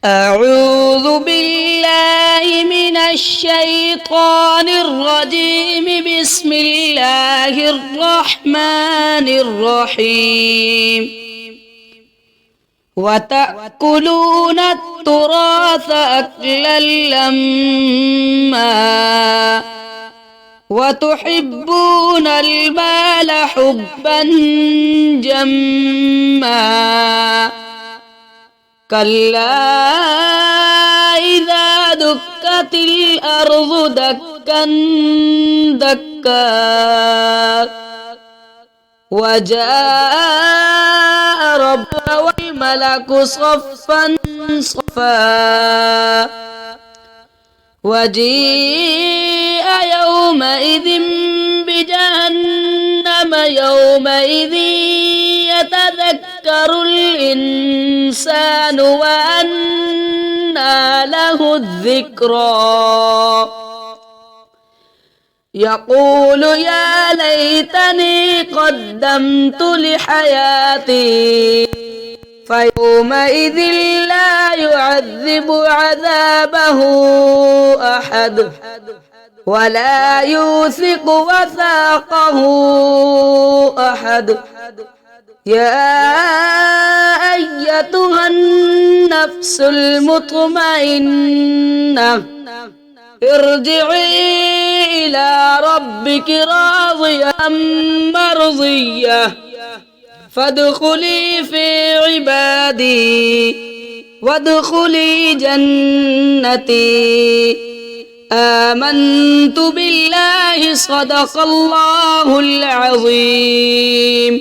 أعوذ بالله من الشيطان الرجيم. بسم الله الرحمن الرحيم. وتأكلون التراث أكلا لما وتحبون المال حبا جما كلا إذا دكت الأرض دكا دكا وجاء ربك والملك صفا صفا وجيء يومئذ بجهنم يومئذ يتذكر الإنسان وأنى له الذكرى يقول يا ليتني قدمت لحياتي فيومئذ لا يعذب عذابه أحد ولا يوثق وثاقه أحد. يا أيتها النفس المطمئنة ارجعي إلى ربك راضية مرضية فادخلي في عبادي وادخلي جنتي. آمنت بالله صدق الله العظيم.